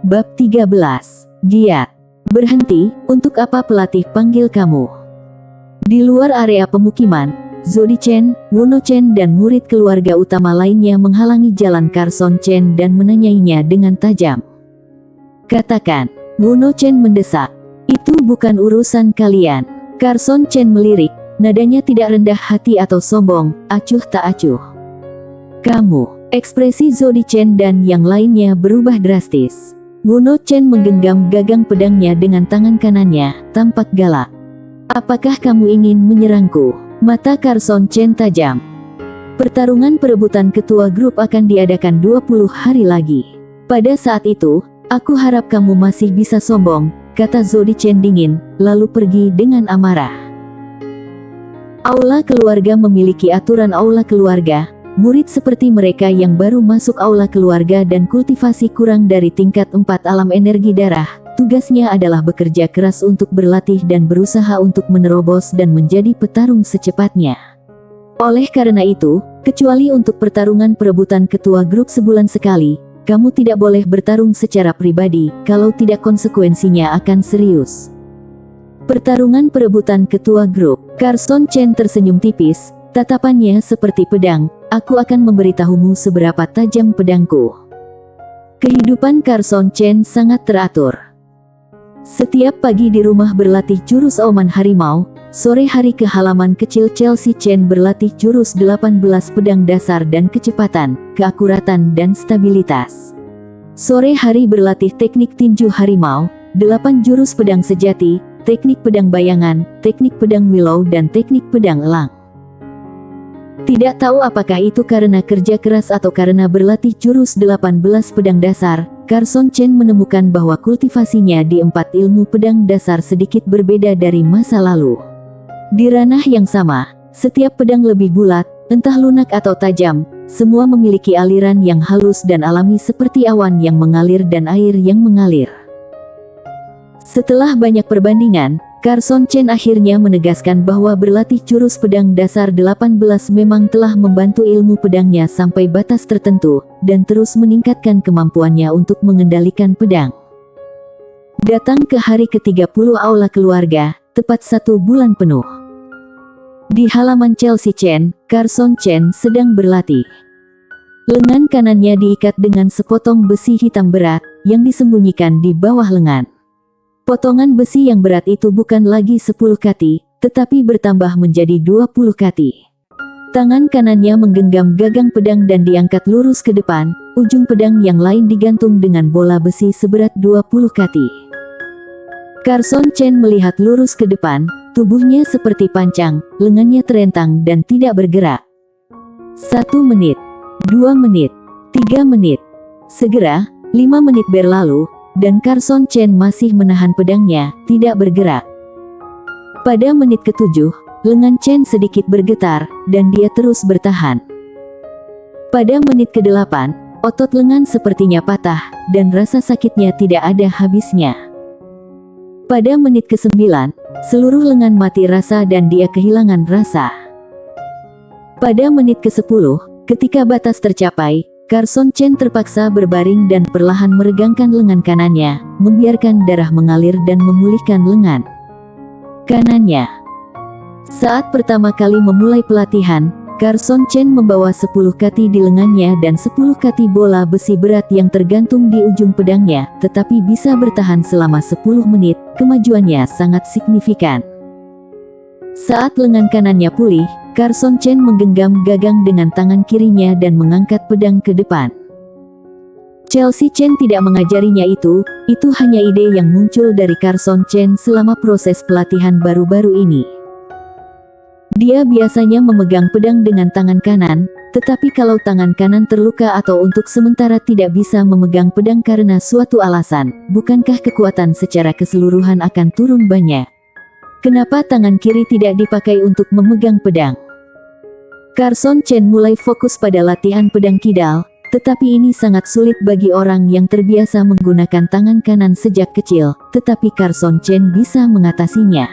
Bab 13. Giat. Berhenti, untuk apa pelatih panggil kamu? Di luar area pemukiman, Zodi Chen, Wuno Chen dan murid keluarga utama lainnya menghalangi jalan Carson Chen dan menanyainya dengan tajam. Katakan, Wuno Chen mendesak. Itu bukan urusan kalian. Carson Chen melirik, nadanya tidak rendah hati atau sombong, acuh tak acuh. Kamu, ekspresi Zodi Chen dan yang lainnya berubah drastis. Wuno Chen menggenggam gagang pedangnya dengan tangan kanannya, tampak galak. Apakah kamu ingin menyerangku? Mata Carson Chen tajam. Pertarungan perebutan ketua grup akan diadakan 20 hari lagi. Pada saat itu, aku harap kamu masih bisa sombong, kata Zodi Chen dingin, lalu pergi dengan amarah. Aula keluarga memiliki aturan aula keluarga. Murid seperti mereka yang baru masuk aula keluarga dan kultivasi kurang dari tingkat 4 alam energi darah, tugasnya adalah bekerja keras untuk berlatih dan berusaha untuk menerobos dan menjadi petarung secepatnya. Oleh karena itu, kecuali untuk pertarungan perebutan ketua grup sebulan sekali, kamu tidak boleh bertarung secara pribadi, kalau tidak konsekuensinya akan serius. Pertarungan perebutan ketua grup. Carson Chen tersenyum tipis, tatapannya seperti pedang. Aku akan memberitahumu seberapa tajam pedangku. Kehidupan Carson Chen sangat teratur. Setiap pagi di rumah berlatih jurus auman harimau, sore hari ke halaman kecil Chelsea Chen berlatih jurus 18 pedang dasar dan kecepatan, keakuratan dan stabilitas. Sore hari berlatih teknik tinju harimau, 8 jurus pedang sejati, teknik pedang bayangan, teknik pedang willow dan teknik pedang elang. Tidak tahu apakah itu karena kerja keras atau karena berlatih jurus 18 pedang dasar, Carson Chen menemukan bahwa kultivasinya di 4 ilmu pedang dasar sedikit berbeda dari masa lalu. Di ranah yang sama, setiap pedang lebih bulat, entah lunak atau tajam, semua memiliki aliran yang halus dan alami seperti awan yang mengalir dan air yang mengalir. Setelah banyak perbandingan, Carson Chen akhirnya menegaskan bahwa berlatih jurus pedang dasar 18 memang telah membantu ilmu pedangnya sampai batas tertentu, dan terus meningkatkan kemampuannya untuk mengendalikan pedang. Datang ke hari ke-30 aula keluarga, tepat 1 bulan penuh. Di halaman Chelsea Chen, Carson Chen sedang berlatih. Lengan kanannya diikat dengan sepotong besi hitam berat, yang disembunyikan di bawah lengan. Potongan besi yang berat itu bukan lagi 10 kati, tetapi bertambah menjadi 20 kati. Tangan kanannya menggenggam gagang pedang dan diangkat lurus ke depan, ujung pedang yang lain digantung dengan bola besi seberat 20 kati. Carson Chen melihat lurus ke depan, tubuhnya seperti pancang, lengannya terentang dan tidak bergerak. 1 menit, 2 menit, 3 menit. Segera, 5 menit berlalu, dan Carson Chen masih menahan pedangnya, tidak bergerak. Pada menit ke-7, lengan Chen sedikit bergetar, dan dia terus bertahan. Pada menit ke-8, otot lengan sepertinya patah, dan rasa sakitnya tidak ada habisnya. Pada menit ke-9, seluruh lengan mati rasa dan dia kehilangan rasa. Pada menit ke-10, ketika batas tercapai, Carson Chen terpaksa berbaring dan perlahan meregangkan lengan kanannya, membiarkan darah mengalir dan memulihkan lengan kanannya. Saat pertama kali memulai pelatihan, Carson Chen membawa 10 kati di lengannya dan 10 kati bola besi berat yang tergantung di ujung pedangnya, tetapi bisa bertahan selama 10 menit, kemajuannya sangat signifikan. Saat lengan kanannya pulih, Carson Chen menggenggam gagang dengan tangan kirinya dan mengangkat pedang ke depan. Chelsea Chen tidak mengajarinya itu hanya ide yang muncul dari Carson Chen selama proses pelatihan baru-baru ini. Dia biasanya memegang pedang dengan tangan kanan, tetapi kalau tangan kanan terluka atau untuk sementara tidak bisa memegang pedang karena suatu alasan, bukankah kekuatan secara keseluruhan akan turun banyak? Kenapa tangan kiri tidak dipakai untuk memegang pedang? Carson Chen mulai fokus pada latihan pedang kidal, tetapi ini sangat sulit bagi orang yang terbiasa menggunakan tangan kanan sejak kecil, tetapi Carson Chen bisa mengatasinya.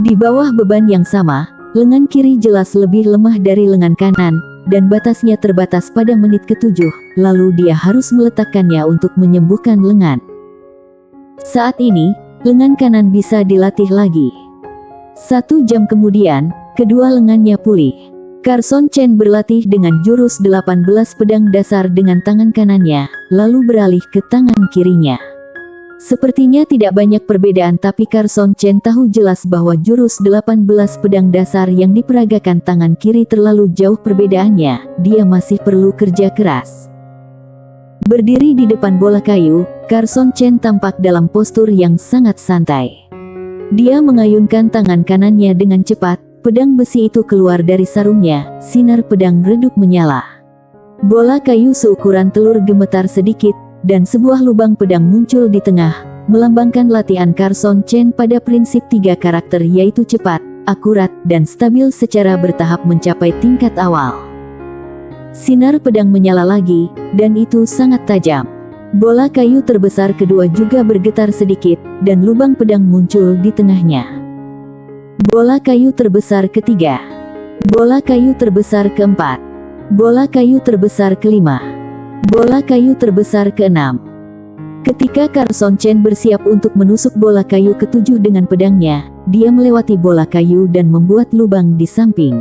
Di bawah beban yang sama, lengan kiri jelas lebih lemah dari lengan kanan, dan batasnya terbatas pada menit ke-7, lalu dia harus meletakkannya untuk menyembuhkan lengan. Saat ini, lengan kanan bisa dilatih lagi. 1 jam kemudian, kedua lengannya pulih. Carson Chen berlatih dengan jurus 18 pedang dasar dengan tangan kanannya, lalu beralih ke tangan kirinya. Sepertinya tidak banyak perbedaan, tapi Carson Chen tahu jelas bahwa jurus 18 pedang dasar yang diperagakan tangan kiri terlalu jauh perbedaannya. Dia masih perlu kerja keras. Berdiri di depan bola kayu, Carson Chen tampak dalam postur yang sangat santai. Dia mengayunkan tangan kanannya dengan cepat, pedang besi itu keluar dari sarungnya, sinar pedang redup menyala. Bola kayu seukuran telur gemetar sedikit, dan sebuah lubang pedang muncul di tengah, melambangkan latihan Carson Chen pada prinsip 3 karakter, yaitu cepat, akurat, dan stabil secara bertahap mencapai tingkat awal. Sinar pedang menyala lagi, dan itu sangat tajam. Bola kayu terbesar kedua juga bergetar sedikit, dan lubang pedang muncul di tengahnya. Bola kayu terbesar ketiga. Bola kayu terbesar keempat. Bola kayu terbesar kelima. Bola kayu terbesar keenam. Ketika Carson Chen bersiap untuk menusuk bola kayu ke-7 dengan pedangnya, dia melewati bola kayu dan membuat lubang di samping.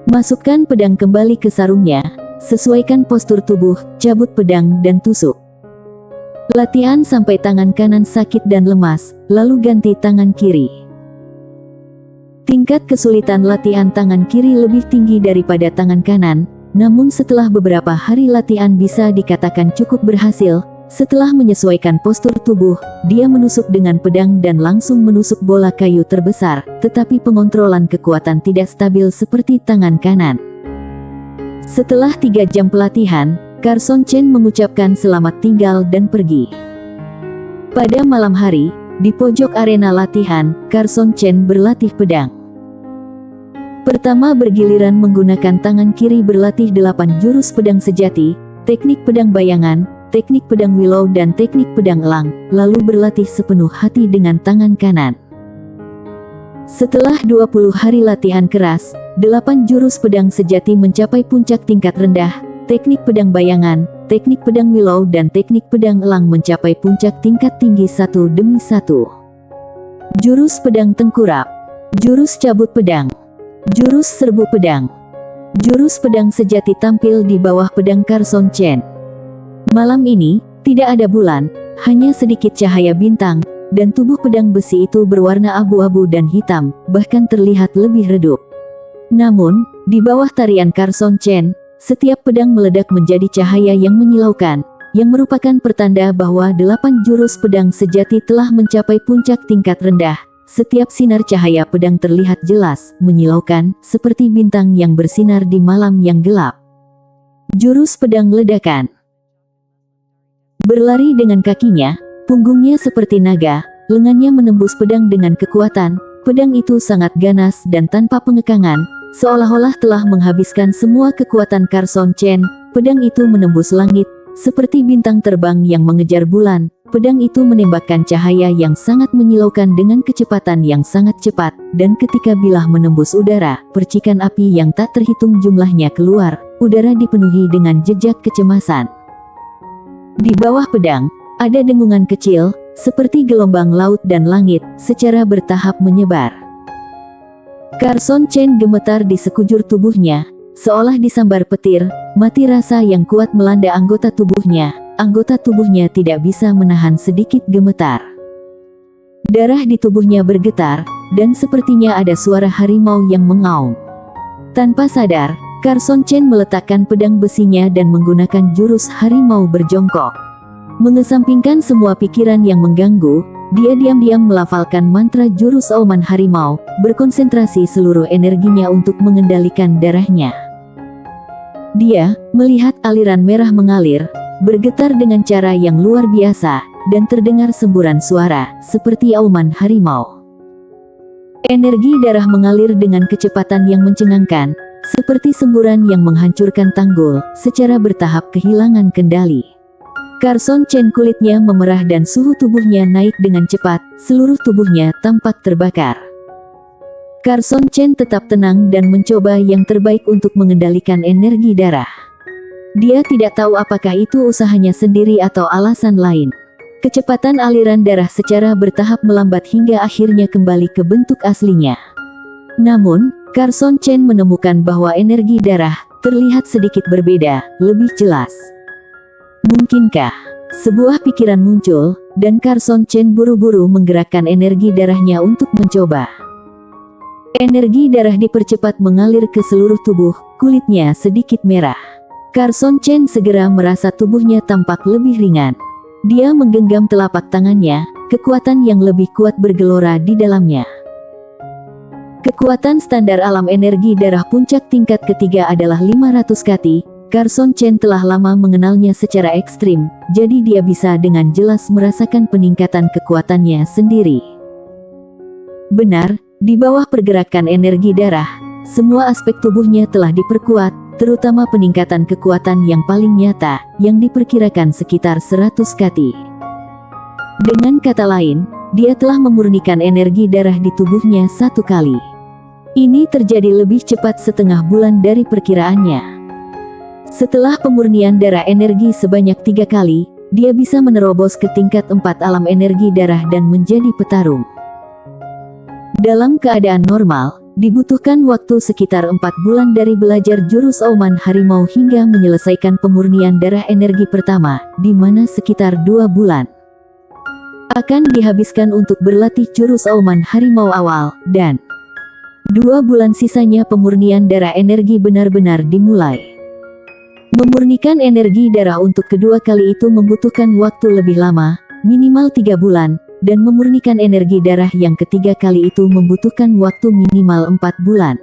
Masukkan pedang kembali ke sarungnya, sesuaikan postur tubuh, cabut pedang dan tusuk. Latihan sampai tangan kanan sakit dan lemas, lalu ganti tangan kiri. Tingkat kesulitan latihan tangan kiri lebih tinggi daripada tangan kanan, namun setelah beberapa hari latihan bisa dikatakan cukup berhasil. Setelah menyesuaikan postur tubuh, dia menusuk dengan pedang dan langsung menusuk bola kayu terbesar, tetapi pengontrolan kekuatan tidak stabil seperti tangan kanan. Setelah 3 jam pelatihan, Carson Chen mengucapkan selamat tinggal dan pergi. Pada malam hari, di pojok arena latihan, Carson Chen berlatih pedang. Pertama bergiliran menggunakan tangan kiri berlatih 8 jurus pedang sejati, teknik pedang bayangan, teknik pedang willow dan teknik pedang elang, lalu berlatih sepenuh hati dengan tangan kanan. Setelah 20 hari latihan keras, 8 jurus pedang sejati mencapai puncak tingkat rendah, teknik pedang bayangan, teknik pedang willow dan teknik pedang elang mencapai puncak tingkat tinggi satu demi satu. Jurus pedang tengkurap, jurus cabut pedang, jurus serbu pedang, jurus pedang sejati tampil di bawah pedang Carson Chen. Malam ini, tidak ada bulan, hanya sedikit cahaya bintang, dan tubuh pedang besi itu berwarna abu-abu dan hitam, bahkan terlihat lebih redup. Namun, di bawah tarian Carson Chen, setiap pedang meledak menjadi cahaya yang menyilaukan, yang merupakan pertanda bahwa 8 jurus pedang sejati telah mencapai puncak tingkat rendah. Setiap sinar cahaya pedang terlihat jelas, menyilaukan, seperti bintang yang bersinar di malam yang gelap. Jurus pedang ledakan. Berlari dengan kakinya, punggungnya seperti naga, lengannya menembus pedang dengan kekuatan. Pedang itu sangat ganas dan tanpa pengekangan, seolah-olah telah menghabiskan semua kekuatan Carson Chen. Pedang itu menembus langit, seperti bintang terbang yang mengejar bulan. Pedang itu menembakkan cahaya yang sangat menyilaukan dengan kecepatan yang sangat cepat, dan ketika bilah menembus udara, percikan api yang tak terhitung jumlahnya keluar. Udara dipenuhi dengan jejak kecemasan. Di bawah pedang, ada dengungan kecil, seperti gelombang laut dan langit, secara bertahap menyebar. Carson Chen gemetar di sekujur tubuhnya, seolah disambar petir, mati rasa yang kuat melanda anggota tubuhnya. Anggota tubuhnya tidak bisa menahan sedikit gemetar. Darah di tubuhnya bergetar, dan sepertinya ada suara harimau yang mengaum. Tanpa sadar, Carson Chen meletakkan pedang besinya dan menggunakan jurus harimau berjongkok. Mengesampingkan semua pikiran yang mengganggu, dia diam-diam melafalkan mantra jurus auman harimau, berkonsentrasi seluruh energinya untuk mengendalikan darahnya. Dia melihat aliran merah mengalir, bergetar dengan cara yang luar biasa, dan terdengar semburan suara, seperti auman harimau. Energi darah mengalir dengan kecepatan yang mencengangkan, seperti semburan yang menghancurkan tanggul, secara bertahap kehilangan kendali. Carson Chen kulitnya memerah dan suhu tubuhnya naik dengan cepat, seluruh tubuhnya tampak terbakar. Carson Chen tetap tenang dan mencoba yang terbaik untuk mengendalikan energi darah. Dia tidak tahu apakah itu usahanya sendiri atau alasan lain. Kecepatan aliran darah secara bertahap melambat hingga akhirnya kembali ke bentuk aslinya. Namun, Carson Chen menemukan bahwa energi darah terlihat sedikit berbeda, lebih jelas. Mungkinkah? Sebuah pikiran muncul, dan Carson Chen buru-buru menggerakkan energi darahnya untuk mencoba. Energi darah dipercepat mengalir ke seluruh tubuh, kulitnya sedikit merah. Carson Chen segera merasa tubuhnya tampak lebih ringan. Dia menggenggam telapak tangannya, kekuatan yang lebih kuat bergelora di dalamnya. Kekuatan standar alam energi darah puncak tingkat ketiga adalah 500 kati. Carson Chen telah lama mengenalnya secara ekstrim, jadi dia bisa dengan jelas merasakan peningkatan kekuatannya sendiri. Benar, di bawah pergerakan energi darah, semua aspek tubuhnya telah diperkuat, terutama peningkatan kekuatan yang paling nyata, yang diperkirakan sekitar 100 kati. Dengan kata lain, dia telah memurnikan energi darah di tubuhnya 1 kali. Ini terjadi lebih cepat setengah bulan dari perkiraannya. Setelah pemurnian darah energi sebanyak 3 kali, dia bisa menerobos ke tingkat 4 alam energi darah dan menjadi petarung. Dalam keadaan normal, dibutuhkan waktu sekitar 4 bulan dari belajar jurus auman harimau hingga menyelesaikan pemurnian darah energi pertama, di mana sekitar 2 bulan akan dihabiskan untuk berlatih jurus auman harimau awal, dan 2 bulan sisanya pemurnian darah energi benar-benar dimulai. Memurnikan energi darah untuk kedua kali itu membutuhkan waktu lebih lama, minimal 3 bulan, dan memurnikan energi darah yang ketiga kali itu membutuhkan waktu minimal 4 bulan.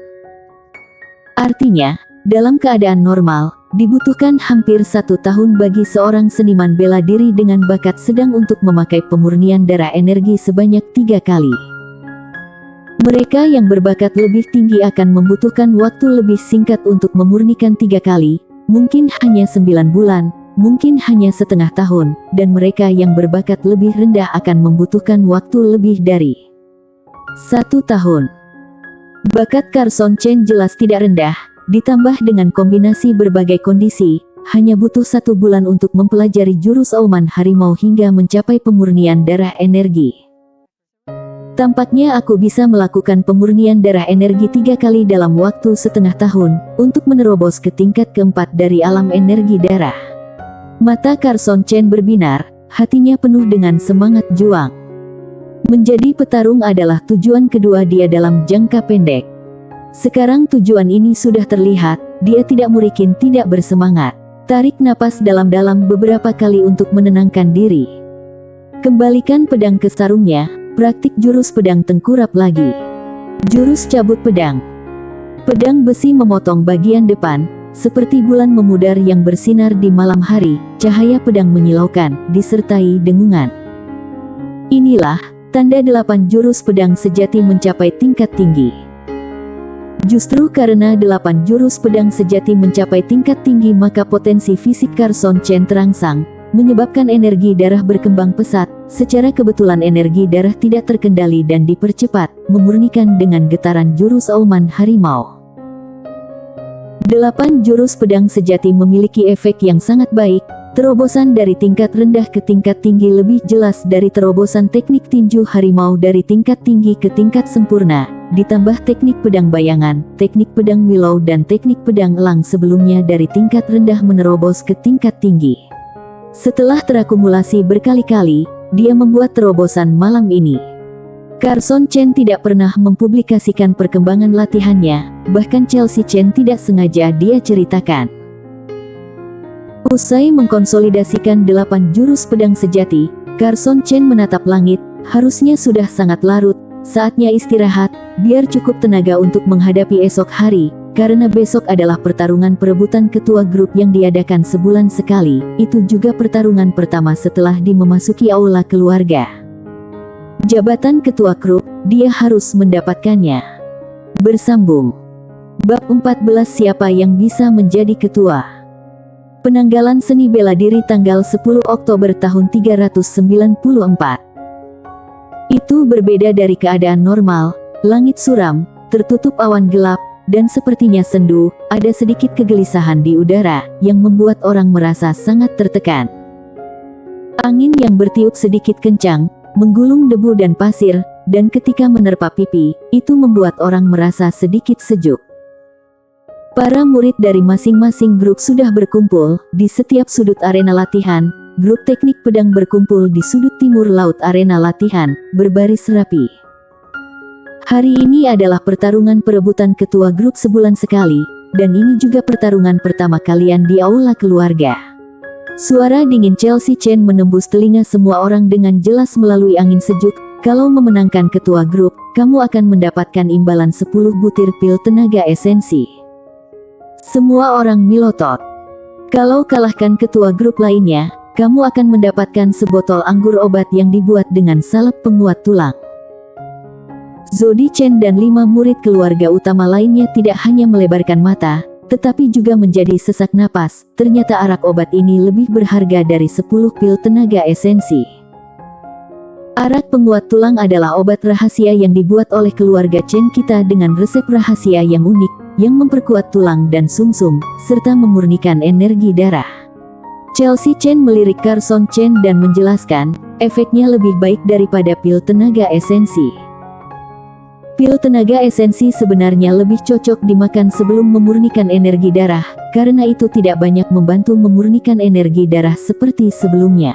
Artinya, dalam keadaan normal, dibutuhkan hampir 1 tahun bagi seorang seniman bela diri dengan bakat sedang untuk memakai pemurnian darah energi sebanyak 3 kali. Mereka yang berbakat lebih tinggi akan membutuhkan waktu lebih singkat untuk memurnikan 3 kali, mungkin hanya 9 bulan, mungkin hanya setengah tahun, dan mereka yang berbakat lebih rendah akan membutuhkan waktu lebih dari 1 tahun. Bakat Carson Chen jelas tidak rendah, ditambah dengan kombinasi berbagai kondisi, hanya butuh 1 bulan untuk mempelajari jurus auman harimau hingga mencapai pemurnian darah energi. Tampaknya aku bisa melakukan pemurnian darah energi 3 kali dalam waktu setengah tahun, untuk menerobos ke tingkat keempat dari alam energi darah. Mata Carson Chen berbinar, hatinya penuh dengan semangat juang. Menjadi petarung adalah tujuan kedua dia dalam jangka pendek. Sekarang tujuan ini sudah terlihat, dia tidak murikin, tidak bersemangat. Tarik napas dalam-dalam beberapa kali untuk menenangkan diri. Kembalikan pedang ke sarungnya, praktik jurus pedang tengkurap lagi. Jurus cabut pedang. Pedang besi memotong bagian depan, seperti bulan memudar yang bersinar di malam hari, cahaya pedang menyilaukan, disertai dengungan. Inilah, tanda 8 jurus pedang sejati mencapai tingkat tinggi. Justru karena 8 jurus pedang sejati mencapai tingkat tinggi maka potensi fisik Carson Chen terangsang, menyebabkan energi darah berkembang pesat. Secara kebetulan energi darah tidak terkendali dan dipercepat, memurnikan dengan getaran jurus auman harimau. 8 jurus pedang sejati memiliki efek yang sangat baik, terobosan dari tingkat rendah ke tingkat tinggi lebih jelas dari terobosan teknik tinju harimau dari tingkat tinggi ke tingkat sempurna, ditambah teknik pedang bayangan, teknik pedang willow dan teknik pedang elang sebelumnya dari tingkat rendah menerobos ke tingkat tinggi. Setelah terakumulasi berkali-kali, dia membuat terobosan malam ini. Carson Chen tidak pernah mempublikasikan perkembangan latihannya, bahkan Chelsea Chen tidak sengaja dia ceritakan. Usai mengkonsolidasikan 8 jurus pedang sejati, Carson Chen menatap langit, harusnya sudah sangat larut, saatnya istirahat, biar cukup tenaga untuk menghadapi esok hari, karena besok adalah pertarungan perebutan ketua grup yang diadakan sebulan sekali, itu juga pertarungan pertama setelah memasuki aula keluarga. Jabatan ketua grup, dia harus mendapatkannya. Bersambung. Bab 14 Siapa yang bisa menjadi ketua? Penanggalan seni bela diri tanggal 10 Oktober tahun 394. Itu berbeda dari keadaan normal, langit suram, tertutup awan gelap, dan sepertinya sendu. Ada sedikit kegelisahan di udara, yang membuat orang merasa sangat tertekan. Angin yang bertiup sedikit kencang, menggulung debu dan pasir, dan ketika menerpa pipi, itu membuat orang merasa sedikit sejuk. Para murid dari masing-masing grup sudah berkumpul di setiap sudut arena latihan. Grup teknik pedang berkumpul di sudut timur laut arena latihan, berbaris rapi. Hari ini adalah pertarungan perebutan ketua grup sebulan sekali, dan ini juga pertarungan pertama kalian di aula keluarga. Suara dingin Chelsea Chen menembus telinga semua orang dengan jelas melalui angin sejuk. Kalau memenangkan ketua grup, kamu akan mendapatkan imbalan 10 butir pil tenaga esensi. Semua orang melotot. Kalau kalahkan ketua grup lainnya, kamu akan mendapatkan sebotol anggur obat yang dibuat dengan salep penguat tulang. Zodi Chen dan 5 murid keluarga utama lainnya tidak hanya melebarkan mata, tetapi juga menjadi sesak napas. Ternyata arak obat ini lebih berharga dari 10 pil tenaga esensi. Arak penguat tulang adalah obat rahasia yang dibuat oleh keluarga Chen kita dengan resep rahasia yang unik, yang memperkuat tulang dan sumsum, serta memurnikan energi darah. Chelsea Chen melirik Carson Chen dan menjelaskan, efeknya lebih baik daripada pil tenaga esensi. Pil tenaga esensi sebenarnya lebih cocok dimakan sebelum memurnikan energi darah, karena itu tidak banyak membantu memurnikan energi darah seperti sebelumnya.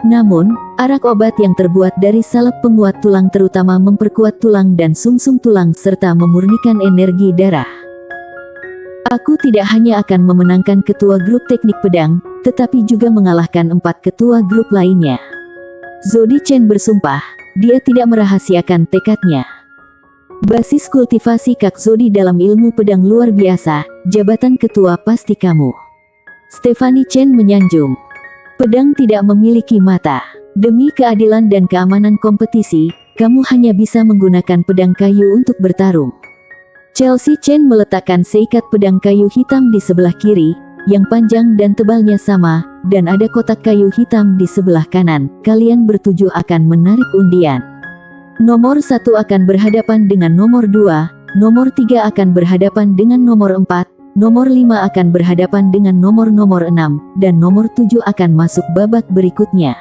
Namun, arak obat yang terbuat dari salep penguat tulang terutama memperkuat tulang dan sumsum tulang serta memurnikan energi darah. Aku tidak hanya akan memenangkan ketua grup teknik pedang, tetapi juga mengalahkan 4 ketua grup lainnya. Zodi Chen bersumpah, dia tidak merahasiakan tekadnya. Basis kultivasi Kak Zodi dalam ilmu pedang luar biasa, jabatan ketua pasti kamu. Stephanie Chen menyanjung. Pedang tidak memiliki mata. Demi keadilan dan keamanan kompetisi, kamu hanya bisa menggunakan pedang kayu untuk bertarung. Chelsea Chen meletakkan seikat pedang kayu hitam di sebelah kiri, yang panjang dan tebalnya sama, dan ada kotak kayu hitam di sebelah kanan. Kalian bertujuh akan menarik undian. Nomor 1 akan berhadapan dengan nomor 2, nomor 3 akan berhadapan dengan nomor 4, nomor 5 akan berhadapan dengan nomor 6, dan nomor 7 akan masuk babak berikutnya.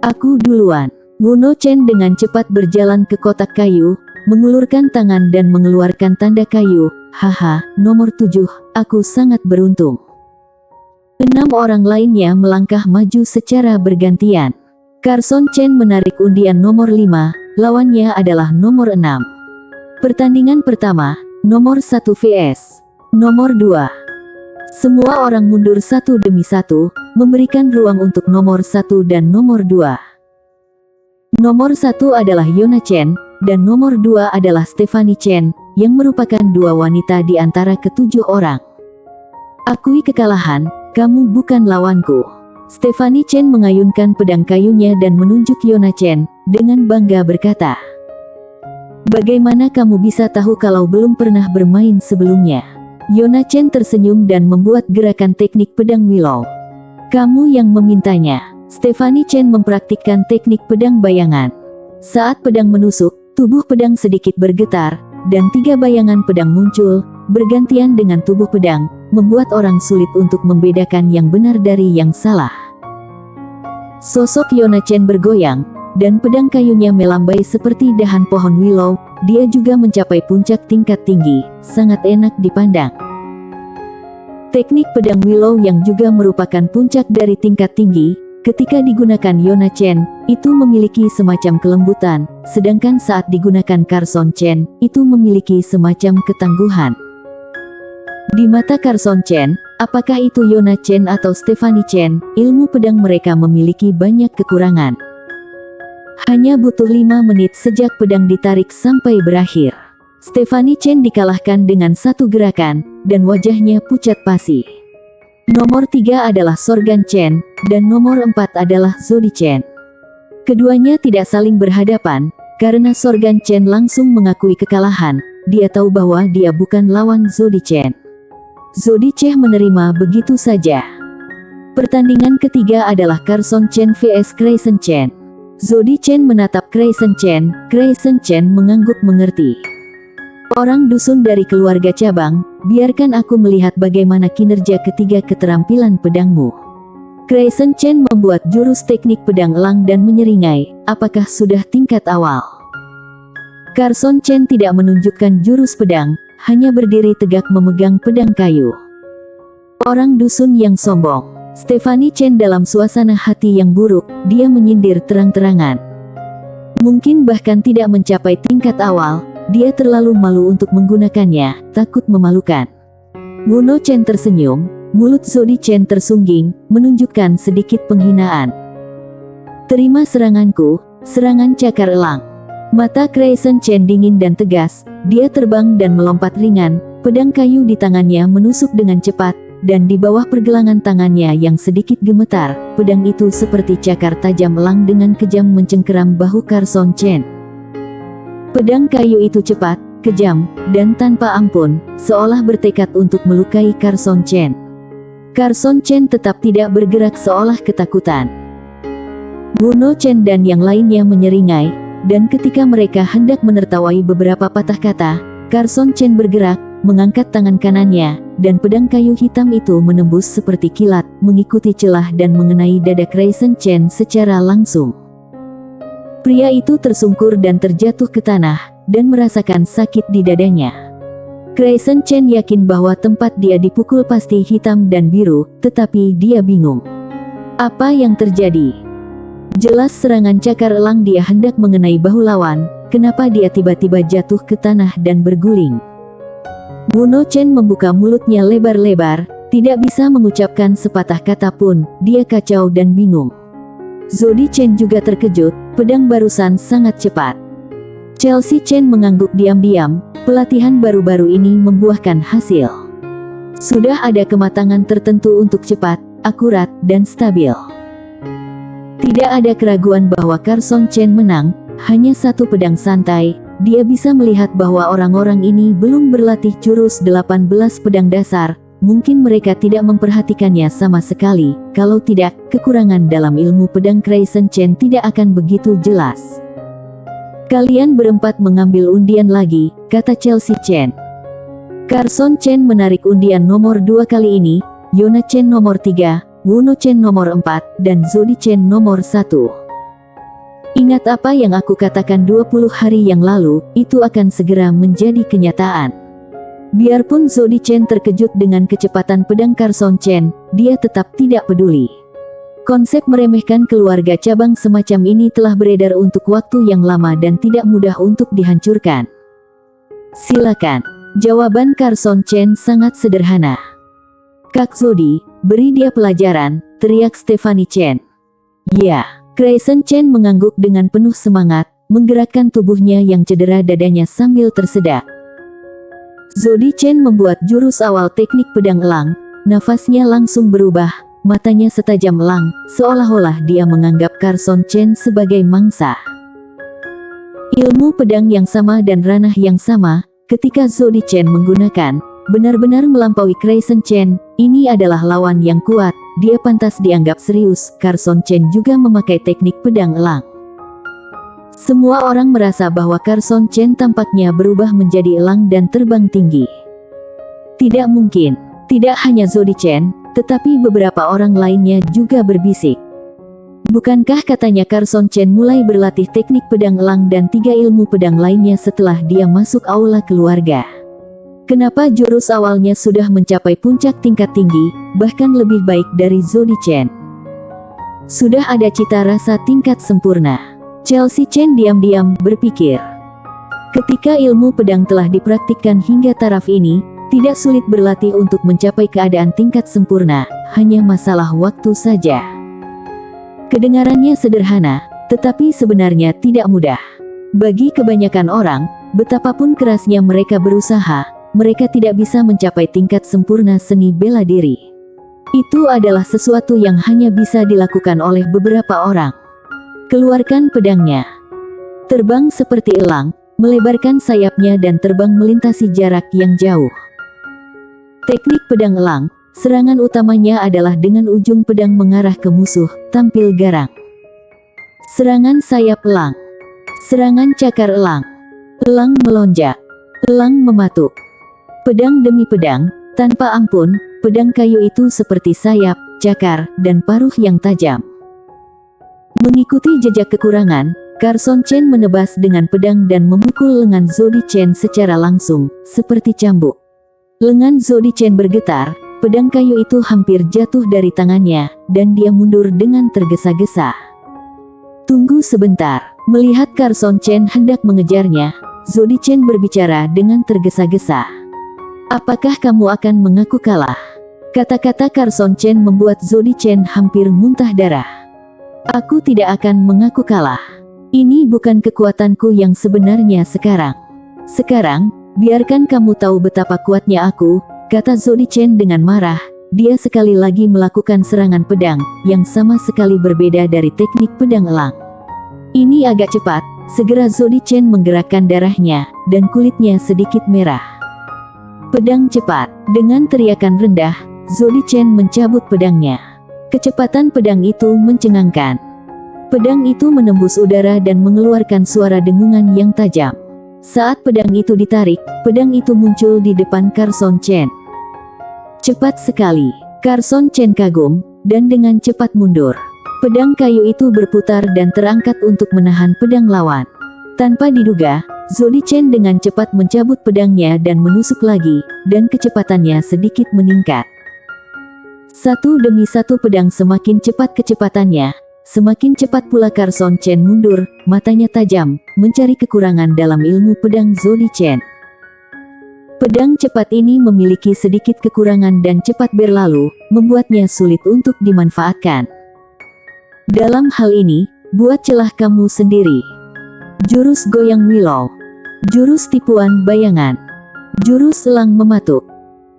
Aku duluan. Nguno Chen dengan cepat berjalan ke kotak kayu, mengulurkan tangan dan mengeluarkan tanda kayu. Haha, nomor 7, aku sangat beruntung. 6 orang lainnya melangkah maju secara bergantian. Carson Chen menarik undian nomor 5, lawannya adalah nomor 6. Pertandingan pertama, nomor 1 vs nomor 2. Semua orang mundur satu demi satu, memberikan ruang untuk nomor 1 dan nomor 2. Nomor 1 adalah Yona Chen, dan nomor 2 adalah Stephanie Chen, yang merupakan 2 wanita di antara ke-7 orang. Akui kekalahan, kamu bukan lawanku. Stephanie Chen mengayunkan pedang kayunya dan menunjuk Yona Chen, dengan bangga berkata, "Bagaimana kamu bisa tahu kalau belum pernah bermain sebelumnya?" Yona Chen tersenyum dan membuat gerakan teknik pedang Willow. Kamu yang memintanya. Stephanie Chen mempraktikkan teknik pedang bayangan. Saat pedang menusuk, tubuh pedang sedikit bergetar, dan 3 bayangan pedang muncul, bergantian dengan tubuh pedang, membuat orang sulit untuk membedakan yang benar dari yang salah. Sosok Yona Chen bergoyang, dan pedang kayunya melambai seperti dahan pohon willow. Dia juga mencapai puncak tingkat tinggi, sangat enak dipandang. Teknik pedang willow yang juga merupakan puncak dari tingkat tinggi, ketika digunakan Yona Chen, itu memiliki semacam kelembutan, sedangkan saat digunakan Carson Chen, itu memiliki semacam ketangguhan. Di mata Carson Chen, apakah itu Yona Chen atau Stephanie Chen, ilmu pedang mereka memiliki banyak kekurangan. Hanya butuh 5 menit sejak pedang ditarik sampai berakhir. Stephanie Chen dikalahkan dengan 1 gerakan, dan wajahnya pucat pasi. Nomor 3 adalah Sorgan Chen, dan nomor 4 adalah Zodi Chen. Keduanya tidak saling berhadapan, karena Sorgan Chen langsung mengakui kekalahan. Dia tahu bahwa dia bukan lawan Zodi Chen. Zodi Chen menerima begitu saja. Pertandingan ketiga adalah Carson Chen vs Grayson Chen. Zodi Chen menatap Grayson Chen mengangguk mengerti. Orang dusun dari keluarga cabang, biarkan aku melihat bagaimana kinerja ketiga keterampilan pedangmu. Crescent Chen membuat jurus teknik pedang elang dan menyeringai, apakah sudah tingkat awal? Carson Chen tidak menunjukkan jurus pedang, hanya berdiri tegak memegang pedang kayu. Orang dusun yang sombong. Stephanie Chen dalam suasana hati yang buruk, dia menyindir terang-terangan. Mungkin bahkan tidak mencapai tingkat awal, dia terlalu malu untuk menggunakannya, takut memalukan. Wuno Chen tersenyum, mulut Zodi Chen tersungging, menunjukkan sedikit penghinaan. Terima seranganku, serangan cakar elang. Mata Crescent Chen dingin dan tegas, dia terbang dan melompat ringan, pedang kayu di tangannya menusuk dengan cepat, dan di bawah pergelangan tangannya yang sedikit gemetar, pedang itu seperti cakar tajam elang dengan kejam mencengkeram bahu Carson Chen. Pedang kayu itu cepat, kejam, dan tanpa ampun, seolah bertekad untuk melukai Carson Chen. Carson Chen tetap tidak bergerak seolah ketakutan. Wuno Chen dan yang lainnya menyeringai, dan ketika mereka hendak menertawai beberapa patah kata, Carson Chen bergerak, mengangkat tangan kanannya, dan pedang kayu hitam itu menembus seperti kilat, mengikuti celah dan mengenai dada Crescent Chen secara langsung. Pria itu tersungkur dan terjatuh ke tanah, dan merasakan sakit di dadanya. Crescent Chen yakin bahwa tempat dia dipukul pasti hitam dan biru, tetapi dia bingung. Apa yang terjadi? Jelas serangan cakar elang dia hendak mengenai bahu lawan, kenapa dia tiba-tiba jatuh ke tanah dan berguling? Wuno Chen membuka mulutnya lebar-lebar, tidak bisa mengucapkan sepatah kata pun, dia kacau dan bingung. Zodi Chen juga terkejut, pedang barusan sangat cepat. Chelsea Chen mengangguk diam-diam, pelatihan baru-baru ini membuahkan hasil. Sudah ada kematangan tertentu untuk cepat, akurat, dan stabil. Tidak ada keraguan bahwa Carson Chen menang, hanya satu pedang santai, dia bisa melihat bahwa orang-orang ini belum berlatih jurus 18 pedang dasar, mungkin mereka tidak memperhatikannya sama sekali, kalau tidak, kekurangan dalam ilmu pedang Crescent Chen tidak akan begitu jelas. Kalian berempat mengambil undian lagi, kata Chelsea Chen. Carson Chen menarik undian nomor 2 kali ini, Yona Chen nomor 3, Wuno Chen nomor 4, dan Zodi Chen nomor 1. Ingat apa yang aku katakan 20 hari yang lalu, itu akan segera menjadi kenyataan. Biarpun Zodi Chen terkejut dengan kecepatan pedang Carson Chen, dia tetap tidak peduli. Konsep meremehkan keluarga cabang semacam ini telah beredar untuk waktu yang lama dan tidak mudah untuk dihancurkan. Silakan. Jawaban Carson Chen sangat sederhana. Kak Zodi, beri dia pelajaran, teriak Stephanie Chen. Ya, Crescent Chen mengangguk dengan penuh semangat, menggerakkan tubuhnya yang cedera dadanya sambil tersedak. Zodi Chen membuat jurus awal teknik pedang elang, nafasnya langsung berubah, matanya setajam elang, seolah-olah dia menganggap Carson Chen sebagai mangsa. Ilmu pedang yang sama dan ranah yang sama, ketika Zodi Chen menggunakan, benar-benar melampaui Crescent Chen, ini adalah lawan yang kuat, dia pantas dianggap serius. Carson Chen juga memakai teknik pedang elang. Semua orang merasa bahwa Carson Chen tampaknya berubah menjadi elang dan terbang tinggi. Tidak mungkin, tidak hanya Zodi Chen, tetapi beberapa orang lainnya juga berbisik. Bukankah katanya Carson Chen mulai berlatih teknik pedang elang dan 3 ilmu pedang lainnya setelah dia masuk aula keluarga? Kenapa jurus awalnya sudah mencapai puncak tingkat tinggi, bahkan lebih baik dari Zodi Chen? Sudah ada cita rasa tingkat sempurna. Chelsea Chen diam-diam berpikir. Ketika ilmu pedang telah dipraktikkan hingga taraf ini, tidak sulit berlatih untuk mencapai keadaan tingkat sempurna, hanya masalah waktu saja. Kedengarannya sederhana, tetapi sebenarnya tidak mudah. Bagi kebanyakan orang, betapapun kerasnya mereka berusaha, mereka tidak bisa mencapai tingkat sempurna seni bela diri. Itu adalah sesuatu yang hanya bisa dilakukan oleh beberapa orang. Keluarkan pedangnya. Terbang seperti elang, melebarkan sayapnya dan terbang melintasi jarak yang jauh. Teknik pedang elang, serangan utamanya adalah dengan ujung pedang mengarah ke musuh, tampil garang. Serangan sayap elang. Serangan cakar elang. Elang melonjak. Elang mematuk. Pedang demi pedang, tanpa ampun, pedang kayu itu seperti sayap, cakar, dan paruh yang tajam. Mengikuti jejak kekurangan, Carson Chen menebas dengan pedang dan memukul lengan Zhou Chen secara langsung, seperti cambuk. Lengan Zhou Chen bergetar, pedang kayu itu hampir jatuh dari tangannya, dan dia mundur dengan tergesa-gesa. Tunggu sebentar, melihat Carson Chen hendak mengejarnya, Zhou Chen berbicara dengan tergesa-gesa. Apakah kamu akan mengaku kalah? Kata-kata Carson Chen membuat Zhou Chen hampir muntah darah. Aku tidak akan mengaku kalah. Ini bukan kekuatanku yang sebenarnya sekarang. Sekarang, biarkan kamu tahu betapa kuatnya aku, kata Zhou Chen dengan marah. Dia sekali lagi melakukan serangan pedang, yang sama sekali berbeda dari teknik pedang elang. Ini agak cepat, segera Zhou Chen menggerakkan darahnya, dan kulitnya sedikit merah. Pedang cepat, dengan teriakan rendah, Zhou Chen mencabut pedangnya. Kecepatan pedang itu mencengangkan. Pedang itu menembus udara dan mengeluarkan suara dengungan yang tajam. Saat pedang itu ditarik, pedang itu muncul di depan Carson Chen. Cepat sekali, Carson Chen kagum, dan dengan cepat mundur. Pedang kayu itu berputar dan terangkat untuk menahan pedang lawan. Tanpa diduga, Zhou Chen dengan cepat mencabut pedangnya dan menusuk lagi, dan kecepatannya sedikit meningkat. Satu demi satu pedang semakin cepat kecepatannya, semakin cepat pula Carson Chen mundur, matanya tajam, mencari kekurangan dalam ilmu pedang Zhou Chen. Pedang cepat ini memiliki sedikit kekurangan dan cepat berlalu, membuatnya sulit untuk dimanfaatkan. Dalam hal ini, buat celah kamu sendiri. Jurus goyang Willow. Jurus tipuan bayangan. Jurus elang mematuk.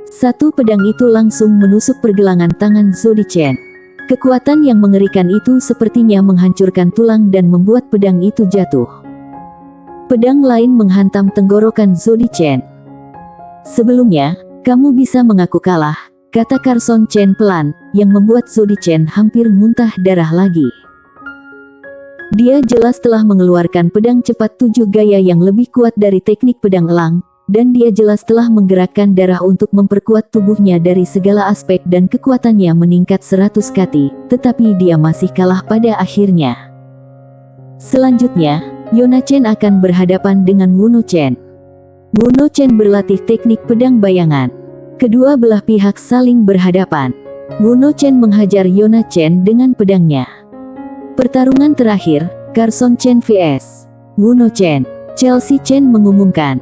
Satu pedang itu langsung menusuk pergelangan tangan Zhou Chen. Kekuatan yang mengerikan itu sepertinya menghancurkan tulang dan membuat pedang itu jatuh. Pedang lain menghantam tenggorokan Zhou Chen. Sebelumnya, kamu bisa mengaku kalah, kata Carson Chen pelan, yang membuat Zhou Chen hampir muntah darah lagi. Dia jelas telah mengeluarkan pedang cepat 7 gaya yang lebih kuat dari teknik pedang elang, dan dia jelas telah menggerakkan darah untuk memperkuat tubuhnya dari segala aspek dan kekuatannya meningkat 100 kali, tetapi dia masih kalah pada akhirnya. Selanjutnya, Yona Chen akan berhadapan dengan Wuno Chen. Wuno Chen berlatih teknik pedang bayangan. Kedua belah pihak saling berhadapan. Wuno Chen menghajar Yona Chen dengan pedangnya. Pertarungan terakhir, Carson Chen vs Wuno Chen. Chelsea Chen mengumumkan.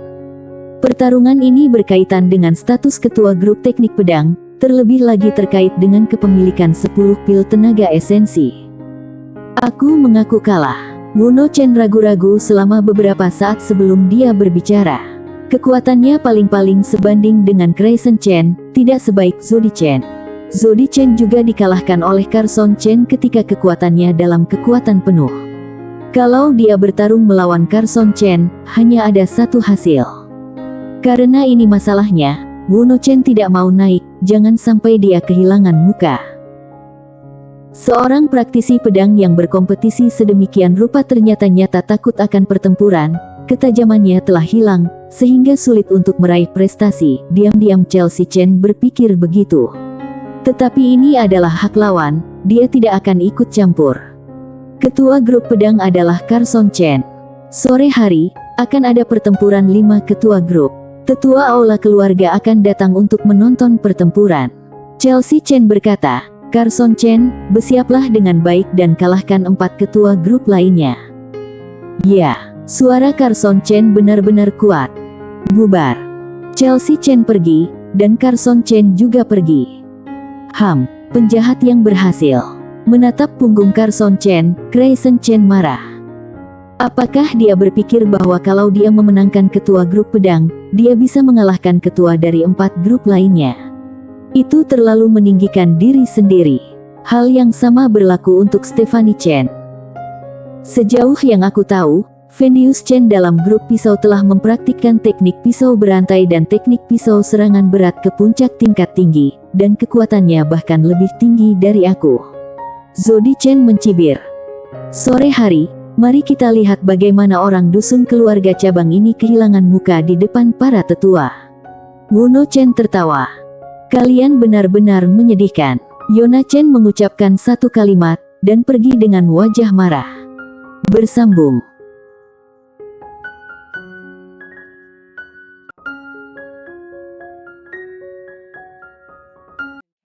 Pertarungan ini berkaitan dengan status ketua grup teknik pedang, terlebih lagi terkait dengan kepemilikan 10 pil tenaga esensi. Aku mengaku kalah. Wuno Chen ragu-ragu selama beberapa saat sebelum dia berbicara. Kekuatannya paling-paling sebanding dengan Carson Chen, tidak sebaik Zhou Chen. Zhou Chen juga dikalahkan oleh Carson Chen ketika kekuatannya dalam kekuatan penuh. Kalau dia bertarung melawan Carson Chen, hanya ada satu hasil. Karena ini masalahnya, Wuno Chen tidak mau naik, jangan sampai dia kehilangan muka. Seorang praktisi pedang yang berkompetisi sedemikian rupa ternyata nyata takut akan pertempuran, ketajamannya telah hilang, sehingga sulit untuk meraih prestasi. Diam-diam Chelsea Chen berpikir begitu. Tetapi ini adalah hak lawan, dia tidak akan ikut campur. Ketua grup pedang adalah Carson Chen. Sore hari, akan ada pertempuran 5 ketua grup. Tetua aula keluarga akan datang untuk menonton pertempuran. Chelsea Chen berkata, Carson Chen, bersiaplah dengan baik dan kalahkan 4 ketua grup lainnya. Ya, suara Carson Chen benar-benar kuat. Bubar. Chelsea Chen pergi, dan Carson Chen juga pergi. Penjahat yang berhasil. Menatap punggung Carson Chen, Carson Chen marah. Apakah dia berpikir bahwa kalau dia memenangkan ketua grup pedang, dia bisa mengalahkan ketua dari 4 grup lainnya? Itu terlalu meninggikan diri sendiri. Hal yang sama berlaku untuk Stephanie Chen. Sejauh yang aku tahu, Venus Chen dalam grup pisau telah mempraktikkan teknik pisau berantai dan teknik pisau serangan berat ke puncak tingkat tinggi, dan kekuatannya bahkan lebih tinggi dari aku. Zhou Chen mencibir. Sore hari, Mari kita lihat bagaimana orang dusun keluarga cabang ini kehilangan muka di depan para tetua. Wono Chen tertawa. Kalian benar-benar menyedihkan. Yona Chen mengucapkan satu kalimat, dan pergi dengan wajah marah. Bersambung.